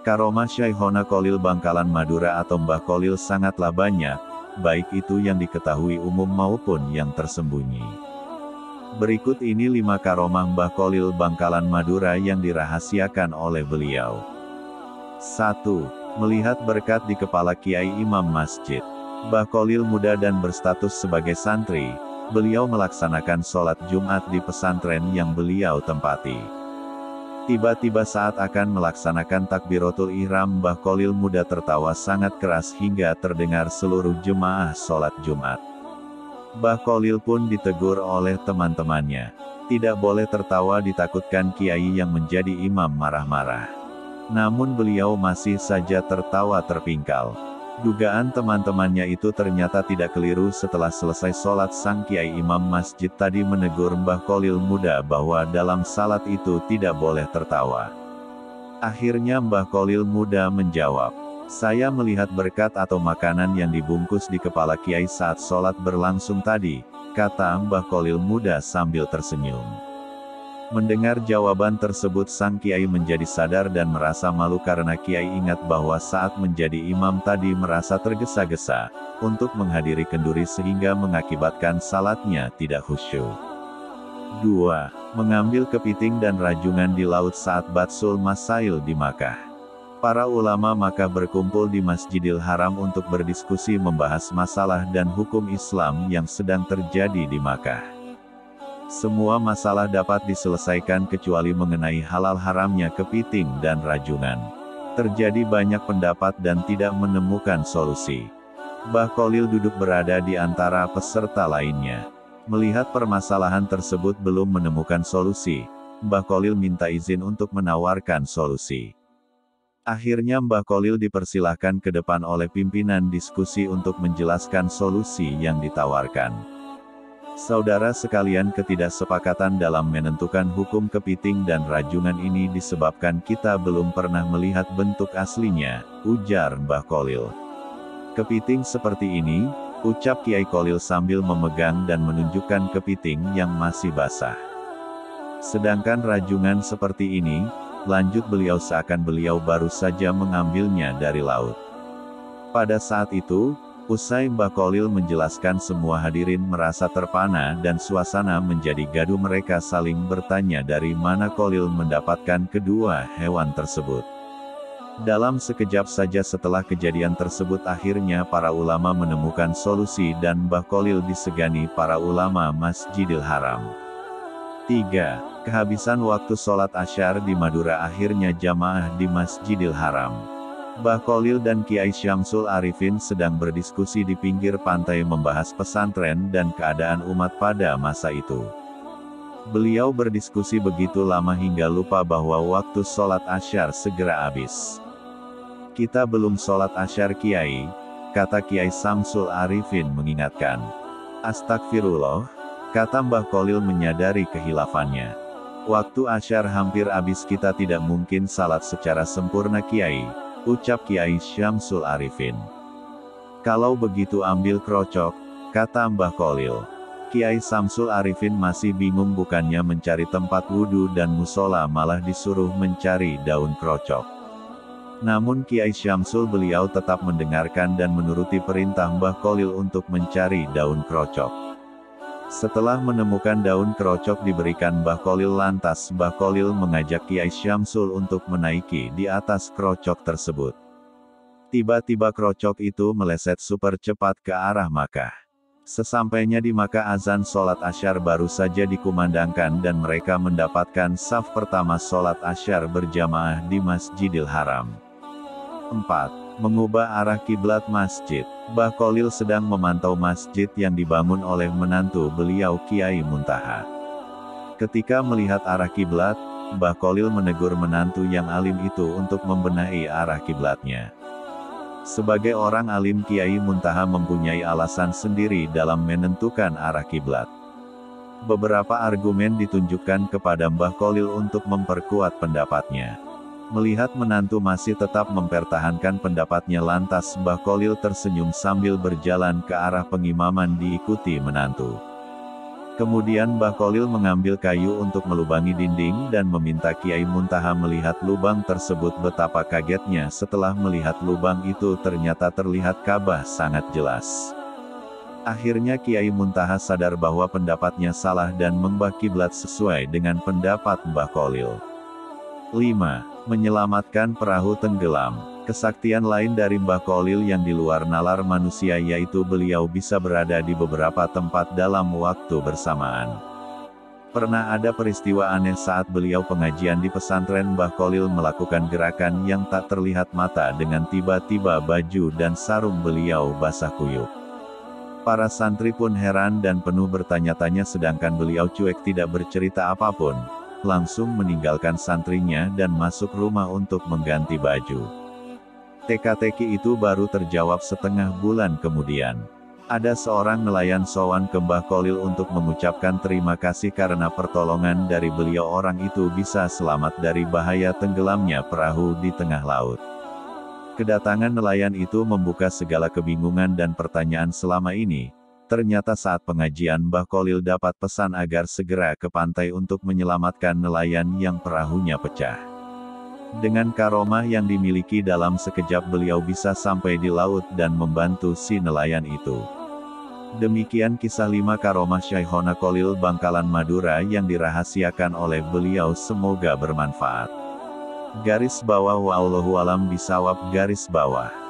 Karomah Syaihona Kholil Bangkalan Madura atau Mbah Kholil sangatlah banyak, baik itu yang diketahui umum maupun yang tersembunyi. Berikut ini 5 karomah Mbah Kholil Bangkalan Madura yang dirahasiakan oleh beliau. 1. Melihat berkat di kepala Kiai Imam Masjid. Mbah Kholil muda dan berstatus sebagai santri, beliau melaksanakan sholat Jumat di pesantren yang beliau tempati. Tiba-tiba saat akan melaksanakan takbiratul ihram, Mbah Kholil muda tertawa sangat keras hingga terdengar seluruh jemaah sholat Jumat. Mbah Kholil pun ditegur oleh teman-temannya. Tidak boleh tertawa, ditakutkan kiai yang menjadi imam marah-marah. Namun beliau masih saja tertawa terpingkal. Dugaan teman-temannya itu ternyata tidak keliru. Setelah selesai sholat, sang kiai imam masjid tadi menegur Mbah Kholil muda bahwa dalam salat itu tidak boleh tertawa. Akhirnya Mbah Kholil muda menjawab, "Saya melihat berkat atau makanan yang dibungkus di kepala kiai saat sholat berlangsung tadi," kata Mbah Kholil muda sambil tersenyum. Mendengar jawaban tersebut, sang kiai menjadi sadar dan merasa malu karena kiai ingat bahwa saat menjadi imam tadi merasa tergesa-gesa untuk menghadiri kenduri sehingga mengakibatkan salatnya tidak khusyuk. 2. Mengambil kepiting dan rajungan di laut saat Batsul Masail di Makkah. Para ulama Makkah berkumpul di Masjidil Haram untuk berdiskusi membahas masalah dan hukum Islam yang sedang terjadi di Makkah. Semua masalah dapat diselesaikan kecuali mengenai halal haramnya kepiting dan rajungan. Terjadi banyak pendapat dan tidak menemukan solusi. Mbah Kholil duduk berada di antara peserta lainnya. Melihat permasalahan tersebut belum menemukan solusi, Mbah Kholil minta izin untuk menawarkan solusi. Akhirnya Mbah Kholil dipersilahkan ke depan oleh pimpinan diskusi untuk menjelaskan solusi yang ditawarkan. Saudara sekalian, ketidaksepakatan dalam menentukan hukum kepiting dan rajungan ini disebabkan kita belum pernah melihat bentuk aslinya, ujar Mbah Kholil. Kepiting seperti ini, ucap Kiai Kholil sambil memegang dan menunjukkan kepiting yang masih basah. Sedangkan rajungan seperti ini, lanjut beliau seakan beliau baru saja mengambilnya dari laut. Pada saat itu, usai Mbah Kholil menjelaskan, semua hadirin merasa terpana dan suasana menjadi gaduh. Mereka saling bertanya dari mana Kholil mendapatkan kedua hewan tersebut. Dalam sekejap saja setelah kejadian tersebut, akhirnya para ulama menemukan solusi dan Mbah Kholil disegani para ulama Masjidil Haram. 3. Kehabisan waktu sholat Asyar di Madura. Akhirnya jamaah di Masjidil Haram. Mbah Kholil dan Kiai Syamsul Arifin sedang berdiskusi di pinggir pantai membahas pesantren dan keadaan umat pada masa itu. Beliau berdiskusi begitu lama hingga lupa bahwa waktu sholat Asyar segera habis. "Kita belum sholat Asyar Kiai," kata Kiai Syamsul Arifin mengingatkan. "Astagfirullah," kata Mbah Kholil menyadari kehilafannya. "Waktu Asyar hampir habis, kita tidak mungkin salat secara sempurna Kiai," ucap Kiai Syamsul Arifin. "Kalau begitu ambil krocok," kata Mbah Kholil. Kiai Syamsul Arifin masih bingung, bukannya mencari tempat wudhu dan musola malah disuruh mencari daun krocok. Namun Kiai Syamsul beliau tetap mendengarkan dan menuruti perintah Mbah Kholil untuk mencari daun krocok. Setelah menemukan daun krocok diberikan Mbah Kholil, lantas Mbah Kholil mengajak Kiai Syamsul untuk menaiki di atas krocok tersebut. Tiba-tiba krocok itu meleset super cepat ke arah Makkah. Sesampainya di Makkah, azan sholat Asyar baru saja dikumandangkan dan mereka mendapatkan saf pertama sholat Asyar berjamaah di Masjidil Haram. 4. Mengubah arah kiblat masjid. Mbah Kholil sedang memantau masjid yang dibangun oleh menantu beliau Kiai Muntaha. Ketika melihat arah kiblat, Mbah Kholil menegur menantu yang alim itu untuk membenahi arah kiblatnya. Sebagai orang alim, Kiai Muntaha mempunyai alasan sendiri dalam menentukan arah kiblat. Beberapa argumen ditunjukkan kepada Mbah Kholil untuk memperkuat pendapatnya. Melihat menantu masih tetap mempertahankan pendapatnya, lantas Mbah Kholil tersenyum sambil berjalan ke arah pengimaman diikuti menantu. Kemudian Mbah Kholil mengambil kayu untuk melubangi dinding dan meminta Kiai Muntaha melihat lubang tersebut. Betapa kagetnya setelah melihat lubang itu ternyata terlihat Ka'bah sangat jelas. Akhirnya Kiai Muntaha sadar bahwa pendapatnya salah dan mengubah kiblat sesuai dengan pendapat Mbah Kholil. 5. Menyelamatkan perahu tenggelam. Kesaktian lain dari Mbah Kholil yang di luar nalar manusia yaitu beliau bisa berada di beberapa tempat dalam waktu bersamaan. Pernah ada peristiwa aneh saat beliau pengajian di pesantren. Mbah Kholil melakukan gerakan yang tak terlihat mata dengan tiba-tiba baju dan sarung beliau basah kuyup. Para santri pun heran dan penuh bertanya-tanya sedangkan beliau cuek tidak bercerita apapun, langsung meninggalkan santrinya dan masuk rumah untuk mengganti baju. Teka-teki itu baru terjawab setengah bulan kemudian. Ada seorang nelayan sowan ke Mbah Kholil untuk mengucapkan terima kasih karena pertolongan dari beliau orang itu bisa selamat dari bahaya tenggelamnya perahu di tengah laut. Kedatangan nelayan itu membuka segala kebingungan dan pertanyaan selama ini. Ternyata saat pengajian Mbah Kholil dapat pesan agar segera ke pantai untuk menyelamatkan nelayan yang perahunya pecah. Dengan karomah yang dimiliki dalam sekejap beliau bisa sampai di laut dan membantu si nelayan itu. Demikian kisah 5 karomah Syekhona Kholil Bangkalan Madura yang dirahasiakan oleh beliau, semoga bermanfaat. Garis bawah wallahu alam bisawab garis bawah.